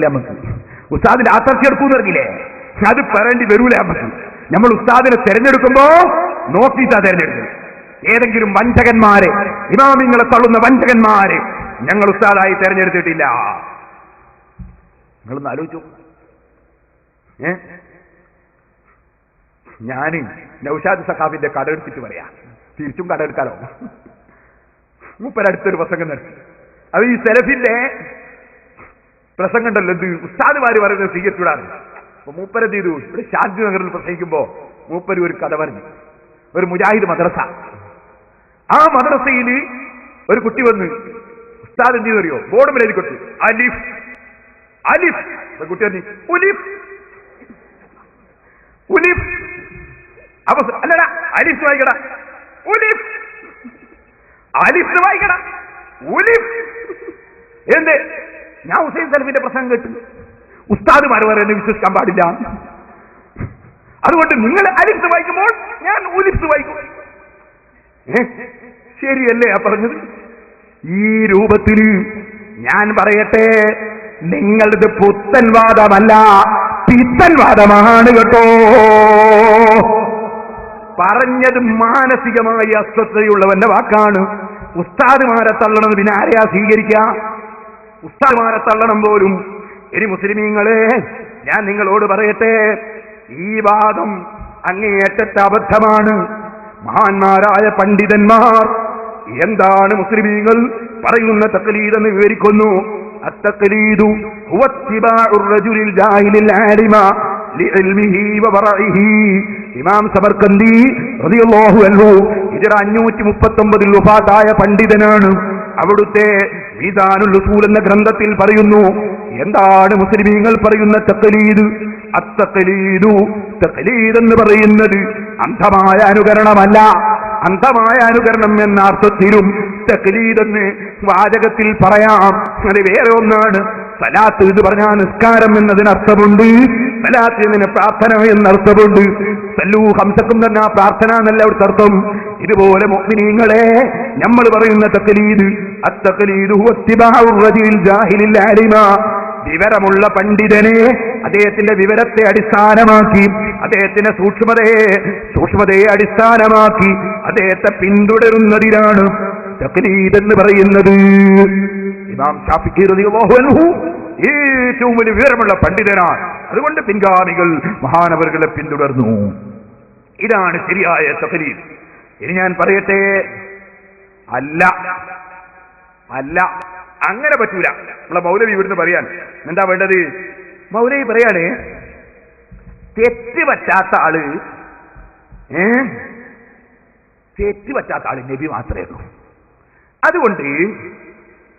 പറ്റില്ല. നമുക്ക് ഉസ്താദിന്റെ ആത്തർച്ചി എടുക്കൂന്ന് പറഞ്ഞില്ലേ, അത് പറയേണ്ടി വരൂല. നമുക്ക് നമ്മൾ ഉസ്താദിനെ തെരഞ്ഞെടുക്കുമ്പോ നോക്കിയിട്ടാ തെരഞ്ഞെടുക്കുന്നത്. ഏതെങ്കിലും വഞ്ചകന്മാരെ, ഇമാമിങ്ങളെ തള്ളുന്ന വഞ്ചകന്മാരെ ഞങ്ങൾ ഉസ്താദായി തെരഞ്ഞെടുത്തിട്ടില്ല. നിങ്ങളൊന്ന് ആലോചിച്ചു. ഞാൻ നൗഷാദ് സഖാഫിന്റെ കട എടുത്തിട്ട് പറയാ, തിരിച്ചും കട എടുക്കാലോ. മൂപ്പരടുത്തൊരു പ്രസംഗം നടത്തി. അത് ഈ സെലഫിന്റെ പ്രസംഗം ഉണ്ടല്ലോ, എന്ത് ഉസ്താദുമാര് പറയുന്നത് സ്വീകരിച്ചുവിടാറ്. അപ്പൊ മൂപ്പരെന്ത് ചെയ്തു, ഇവിടെ ശാന്തി നഗറിൽ പ്രസംഗിക്കുമ്പോ മൂപ്പര് ഒരു കഥ പറഞ്ഞു. ഒരു മുജാഹിദ് മദ്രസ, ആ മദ്രസയിൽ ഒരു കുട്ടി വന്ന് ഉസ്താദ് എന്ത് ചെയ്തറിയോ, ബോർഡ് മേലെ എഴുതി കൊടുത്തു അലിഫ് അലിഫ്. കുട്ടി പറഞ്ഞു ഉലിഫ് ഉലിഫ്. അപ്പൊ അല്ലടാ അലിഫ് വായിക്കടാ, ഉലിഫ് അലിഫ് വായിക്കടാ, ഉലിഫ്. എന്ത്? ഞാൻ ഹുസൈൻ സലഫിന്റെ പ്രസംഗം കേട്ടു, ഉസ്താദുമാർ പറയുന്നത് വിശ്വസിക്കാൻ പാടില്ല, അതുകൊണ്ട് നിങ്ങൾ അലിഫ് വായിക്കുമ്പോൾ ഞാൻ ഉലിഫ് വായിക്കും. ശരിയല്ലേ ആ പറഞ്ഞത്? ഈ രൂപത്തിൽ ഞാൻ പറയട്ടെ, നിങ്ങളത് പുത്തൻവാദമല്ല, പിത്തൻവാദമാണ് കേട്ടോ. പറഞ്ഞത് മാനസികമായി അസ്വസ്ഥതയുള്ളവന്റെ വാക്കാണ്. ഉസ്താദുമാരെ തള്ളണം, പിന്നെ ആരെയാ സ്വീകരിക്കുക? ഉസ്താദുമാരെ തള്ളണം പോലും. ഇനി മുസ്ലിമീങ്ങളെ, ഞാൻ നിങ്ങളോട് പറയട്ടെ, ഈ വാദം അങ്ങേയറ്റത്തെ അബദ്ധമാണ്. മഹാന്മാരായ പണ്ഡിതന്മാർ എന്താണ് മുസ്ലിമീങ്ങൾ പറയുന്ന തഖ്ലീദ് എന്ന് വിവരിക്കുന്നു. അത്തഖ്ലീദു ഹുവ ഇത്തിബാഉർ റജുലിൽ ജാഹിലിൽ ആലിമ ലിഇൽമിഹി വബറഇഹി. ഇമാം സമർഖന്ദി റളിയല്ലാഹു അൻഹു ഹിജ്റ 539 വഫാത്തായ പണ്ഡിതനാണ്. അവിടുത്തെ മീസാനുൽ ഉസൂൽ എന്ന ഗ്രന്ഥത്തിൽ പറയുന്നു, എന്താണ് മുസ്ലിമീങ്ങൾ പറയുന്ന തഖ്ലീദ്? അത്തഖ്ലീദു, തഖ്ലീദ് എന്ന് പറയുന്നത് അന്ധമായ അനുകരണമല്ല. അന്ധമായ അനുകരണം എന്ന അർത്ഥത്തിലും തഖ്ലീദ് എന്ന് വാചകത്തിൽ പറയാം. അത് വേറെ ഒന്നാണ്. സലാത്ത് എന്ന് പറഞ്ഞാൽ നിസ്കാരം എന്നതിന് അർത്ഥമുണ്ട്, സലാത്ത് എന്നതിന് പ്രാർത്ഥന എന്നർത്ഥമുണ്ട്. സല്ലൂ ഹംസക്കും തന്നെ പ്രാർത്ഥന എന്നല്ല അവിടുത്തെ അർത്ഥം. ഇതുപോലെ മുഅ്മിനീങ്ങളെ, നമ്മൾ പറയുന്ന തഖ്ലീദ്, അത്തഖ്ലീദു ഹുവ ഇത്തിബാഉർ റജുലിൽ ജാഹിലിൽ ആലിമ, വിവരമുള്ള പണ്ഡിതനെ അദ്ദേഹത്തിന്റെ വിവരത്തെ അടിസ്ഥാനമാക്കി, അദ്ദേഹത്തിന്റെ സൂക്ഷ്മതയെ അടിസ്ഥാനമാക്കി അദ്ദേഹത്തെ പിന്തുടരുന്നതിനാണ് തഖ്ലീദ് എന്ന് പറയുന്നത്. ഇമാം ശാഫിഈ റളിയല്ലാഹു അൻഹു ഏറ്റവും വലിയ വിവരമുള്ള പണ്ഡിതനാണ്. അതുകൊണ്ട് പിൻഗാമികൾ മഹാനവറുകളെ പിന്തുടർന്നു. ഇതാണ് ശരിയായ തഖ്ലീദ്. ഇനി ഞാൻ പറയട്ടെ, അല്ല അല്ല അങ്ങനെ പറ്റൂല. നമ്മളെ മൗലവി ഇവിടുന്ന് പറയാൻ എന്താ വേണ്ടത്? മൗലവി പറയാണ്, തെറ്റ് പറ്റാത്ത ആള് നബി മാത്രമേ ഉള്ളൂ. അതുകൊണ്ട്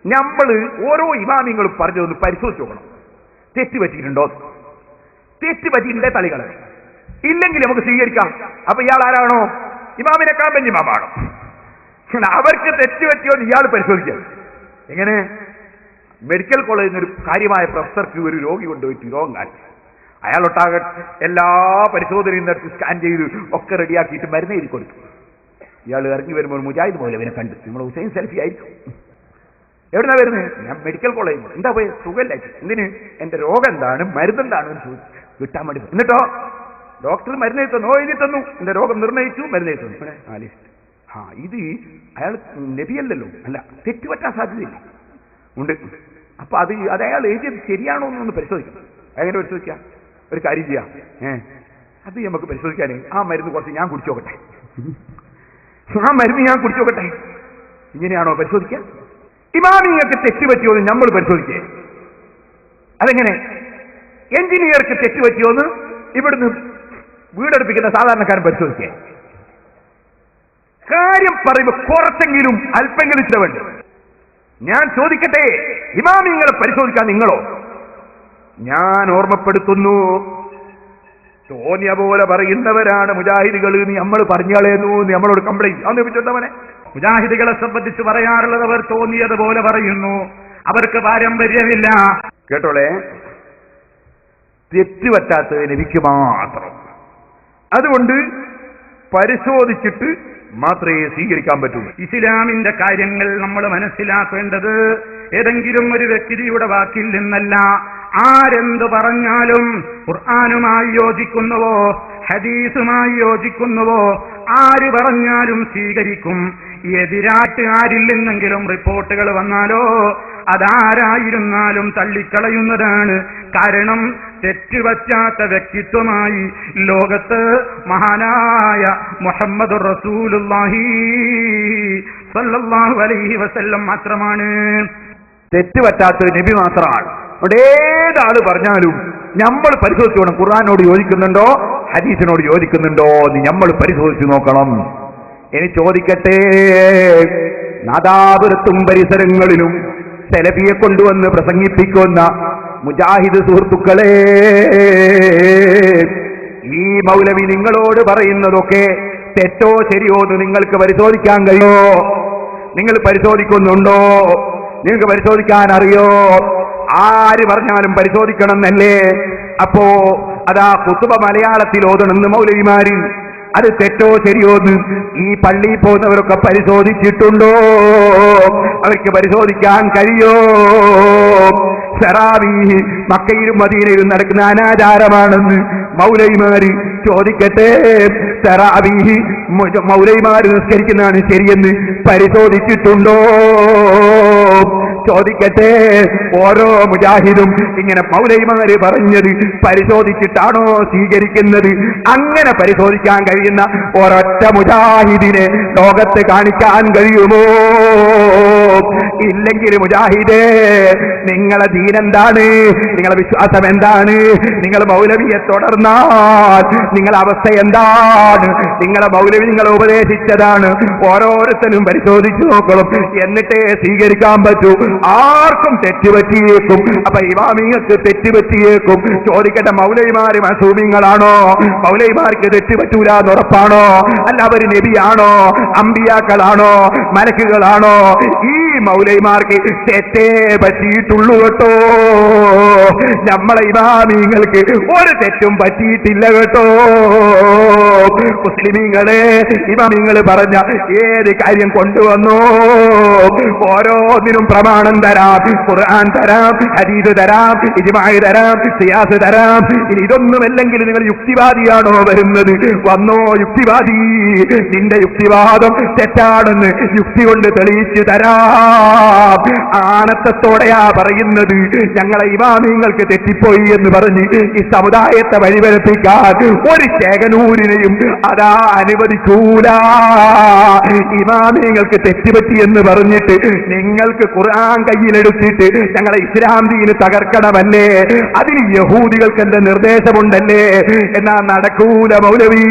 നമ്മൾ ഓരോ ഇമാമിങ്ങളും പറഞ്ഞതൊന്ന് പരിശോധിച്ച് നോക്കണം. തെറ്റ് പറ്റിയിട്ടുണ്ടോ? തെറ്റ് പറ്റിയിട്ടുണ്ടേ തളികളെ, ഇല്ലെങ്കിൽ നമുക്ക് സ്വീകരിക്കാം. അപ്പൊ ഇയാൾ ആരാണോ? ഇമാമിനെക്കാൾ വലിയ ഇമാമാണോ? അവർക്ക് തെറ്റ് പറ്റിയോ എന്ന് ഇയാൾ പരിശോധിക്കാം. എങ്ങനെ? മെഡിക്കൽ കോളേജിൽ നിന്ന് ഒരു കാര്യമായ പ്രൊഫസർക്ക് ഒരു രോഗി കൊണ്ടുപോയിട്ട് രോഗം കാണിച്ചു. അയാളൊട്ടാകെ എല്ലാ പരിശോധനയും നടത്തി സ്കാൻ ചെയ്ത് ഒക്കെ റെഡിയാക്കിയിട്ട് മരുന്ന് എഴുതി കൊടുത്തു. ഇയാൾ ഇറങ്ങി വരുമ്പോൾ മുജാഹിദ് മൗലവിനെ കണ്ടു. നമ്മൾ ഹുസൈൻ സലഫി ആയിരിക്കും. എവിടുന്നാ വരുന്നത്? ഞാൻ മെഡിക്കൽ കോളേജിൽ. എന്താ പോയി? സുഖമില്ലായിട്ട്. എന്തിന്? എന്റെ രോഗം എന്താണ്, മരുന്നെന്താണെന്ന് ചോദിച്ചു കിട്ടാൻ വേണ്ടി. എന്നിട്ടോ ഡോക്ടർ മരുന്ന് എഴുതി തന്നു, എഴുതി തന്നു, എന്റെ രോഗം നിർണ്ണയിച്ചു, മരുന്ന് എഴുതി തന്നു. ഇത് അയാൾ നബിയല്ലല്ലോ. അല്ല, തെറ്റുപറ്റാൻ സാധ്യതയില്ല, ഉണ്ട്. അപ്പൊ അത് അയാൾ എഴുതിയത് ശരിയാണോ എന്നൊന്ന് പരിശോധിക്കണം. എങ്ങനെ പരിശോധിക്കാം? ഒരു കാര്യം ചെയ്യാം, അത് നമുക്ക് പരിശോധിക്കാനേ ആ മരുന്ന് കുറച്ച് ഞാൻ കുടിച്ചു നോക്കട്ടെ, ഇങ്ങനെയാണോ പരിശോധിക്കാം? ഇമാമിങ്ങൾക്ക് തെറ്റുപറ്റിയോന്ന് നമ്മൾ പരിശോധിക്കേ? അതെങ്ങനെ? എഞ്ചിനീയർക്ക് തെറ്റുപറ്റിയോന്ന് ഇവിടുന്ന് വീടെടുപ്പിക്കുന്ന സാധാരണക്കാരൻ പരിശോധിക്കേ? കാര്യം പറയുമ്പോൾ കുറച്ചെങ്കിലും അല്പെങ്കിലും ചിലവുണ്ട്. ഞാൻ ചോദിക്കട്ടെ, ഇമാമിങ്ങളെ പരിശോധിക്കാൻ നിങ്ങളോ? ഞാൻ ഓർമ്മപ്പെടുത്തുന്നു, തോന്നിയ പോലെ പറയുന്നവരാണ് മുജാഹിദുകൾ. നീ നമ്മൾ പറഞ്ഞാളേന്നു, നീ നമ്മളോട് കംപ്ലൈന്റ് അന്നിപ്പിച്ചവനെ. മുജാഹിദുകളെ സംബന്ധിച്ച് പറയാറുള്ളത്, അവർ തോന്നിയതുപോലെ പറയുന്നു, അവർക്ക് പാരമ്പര്യമില്ല. കേട്ടോളെ, തെറ്റുപറ്റാത്തത് നബിക്ക് മാത്രം. അതുകൊണ്ട് പരിശോധിച്ചിട്ട് മാത്രമേ സ്വീകരിക്കാൻ പറ്റൂ. ഇസ്ലാമിന്റെ കാര്യങ്ങൾ നമ്മൾ മനസ്സിലാക്കേണ്ടത് ഏതെങ്കിലും ഒരു വ്യക്തിയുടെ വാക്കിൽ നിന്നല്ല, ആരെന്തു പറഞ്ഞാലും ഖുർആനുമായി യോജിക്കുന്നുവോ ഹദീസുമായി യോജിക്കുന്നുവോ ആര് പറഞ്ഞാലും സ്വീകരിക്കും. എതിരായിട്ട് ആരില്ലെന്നെങ്കിലും റിപ്പോർട്ടുകൾ വന്നാലോ അതാരായിരുന്നാലും തള്ളിക്കളയുന്നതാണ്. കാരണം തെറ്റുപറ്റാത്ത വ്യക്തിത്വമായി ലോകത്ത് മഹാനായ മുഹമ്മദുർ റസൂലുള്ളാഹി സ്വല്ലല്ലാഹു അലൈഹി വസല്ലം മാത്രമാണ്. തെറ്റുപറ്റാത്ത നബി മാത്രമാണ്. ഏതാള് പറഞ്ഞാലും നമ്മൾ പരിശോധിച്ചു വേണം, ഖുർആനോട് യോജിക്കുന്നുണ്ടോ ഹദീസിനോട് യോജിക്കുന്നുണ്ടോ എന്ന് നമ്മൾ പരിശോധിച്ചു നോക്കണം. ഇനി ചോദിക്കട്ടെ, നാദാപുരത്തും പരിസരങ്ങളിലും സെലഫിയെ കൊണ്ടുവന്ന് പ്രസംഗിപ്പിക്കുന്ന മുജാഹിദ് സുഹൃത്തുക്കളെ, ഈ മൗലവി നിങ്ങളോട് പറയുന്നതൊക്കെ തെറ്റോ ശരിയോ എന്ന് നിങ്ങൾക്ക് പരിശോധിക്കാൻ കഴിയോ? നിങ്ങൾ പരിശോധിക്കുന്നുണ്ടോ? നിങ്ങൾക്ക് പരിശോധിക്കാൻ അറിയോ? ആര് പറഞ്ഞാലും പരിശോധിക്കണം എന്നല്ലേ? അപ്പോ അതാ കുത്തുബ മലയാളത്തിൽ ഓതണമെന്ന് മൗലവിമാര്, അത് തെറ്റോ ശരിയോ എന്ന് ഈ പള്ളിയിൽ പോകുന്നവരൊക്കെ പരിശോധിച്ചിട്ടുണ്ടോ? അവർക്ക് പരിശോധിക്കാൻ കഴിയോ? തറാവീഹ് മക്കയിലും മദീനയിലും നടക്കുന്ന അനാചാരമാണെന്ന് മൗലവിമാര് ചോദിക്കട്ടെ. തറാവീഹ് മൗലവിമാര് നിസ്കരിക്കുന്നതാണ് ശരിയെന്ന് പരിശോധിച്ചിട്ടുണ്ടോ? ചോദിക്കട്ടെ. ഓരോ മുജാഹിദും ഇങ്ങനെ മൗലവിമാര് പറഞ്ഞത് പരിശോധിച്ചിട്ടാണോ സ്വീകരിക്കുന്നത്? അങ്ങനെ പരിശോധിക്കാൻ കഴിയുന്ന ഒരൊറ്റ മുജാഹിദിനെ ലോകത്ത് കാണിക്കാൻ കഴിയുമോ? ഇല്ലെങ്കിൽ മുജാഹിദേ, നിങ്ങളെ ദീനെന്താണ്? നിങ്ങളെ വിശ്വാസം എന്താണ്? നിങ്ങൾ മൗലവിയെ തുടർന്നാൽ നിങ്ങളെ അവസ്ഥ എന്താണ്? നിങ്ങളെ മൗലവി നിങ്ങളെ ഉപദേശിച്ചതാണ്. ഓരോരുത്തരും പരിശോധിച്ചു നോക്കണം, എന്നിട്ടേ സ്വീകരിക്കാൻ പറ്റൂ. ആർക്കും തെറ്റുപറ്റിയേക്കും. അപ്പൊ ഇമാമിങ്ങൾക്ക് തെറ്റുപറ്റിയേക്കും. ചോദിക്കട്ടെ, മൗലവിമാര് മസൂമിങ്ങളാണോ? മൗലവിമാർക്ക് തെറ്റുപറ്റൂല എന്ന് ഉറപ്പാണോ? അല്ല അവര് നബിയാണോ? അമ്പിയാക്കളാണോ? മലക്കുകളാണോ? ഈ മൗലവിമാർക്ക് തെറ്റേ പറ്റിയിട്ടുള്ളൂ കേട്ടോ. നമ്മളെ ഇമാമിങ്ങൾക്ക് ഒരു തെറ്റും പറ്റിയിട്ടില്ല കേട്ടോ. മുസ്ലിമീങ്ങളെ, ഇമാമിങ്ങൾ പറഞ്ഞ ഏത് കാര്യം കൊണ്ടുവന്നോ ഓരോന്നിനും പ്രമാണം തരാം. ഖുർആൻ തരാം, ഹദീസ് തരാം, ഇജ്മാഅ് തരാം, ഖിയാസ് തരാം. ഇനി ഇതൊന്നുമല്ലെങ്കിൽ നിങ്ങൾ യുക്തിവാദിയാണോ വരുന്നത്? വന്നോ യുക്തിവാദി, നിന്റെ യുക്തിവാദം തെറ്റാണെന്ന് യുക്തി കൊണ്ട് തെളിയിച്ചു തരാം. ആണത്തത്തോടെയാ പറയുന്നത്. ഞങ്ങളെ ഇമാമിങ്ങൾക്ക് തെറ്റിപ്പോയി എന്ന് പറഞ്ഞ് ഈ സമുദായത്തെ വഴിപഴപ്പിക്കാൻ ഒരു ചേകനൂരിനെയും അതാ അനുവദിക്കൂല. ഇമാമിങ്ങൾക്ക് തെറ്റുപറ്റി എന്ന് പറഞ്ഞിട്ട് നിങ്ങൾക്ക് ഖുർആൻ കയ്യിലെടുത്തിട്ട് ഞങ്ങളെ ഇസ്ലാം ദീന് തകർക്കണമല്ലേ? അതിന് യഹൂദികൾക്ക് എന്റെ നിർദ്ദേശമുണ്ടല്ലേ? എന്നാ നടക്കൂല മൗലവി.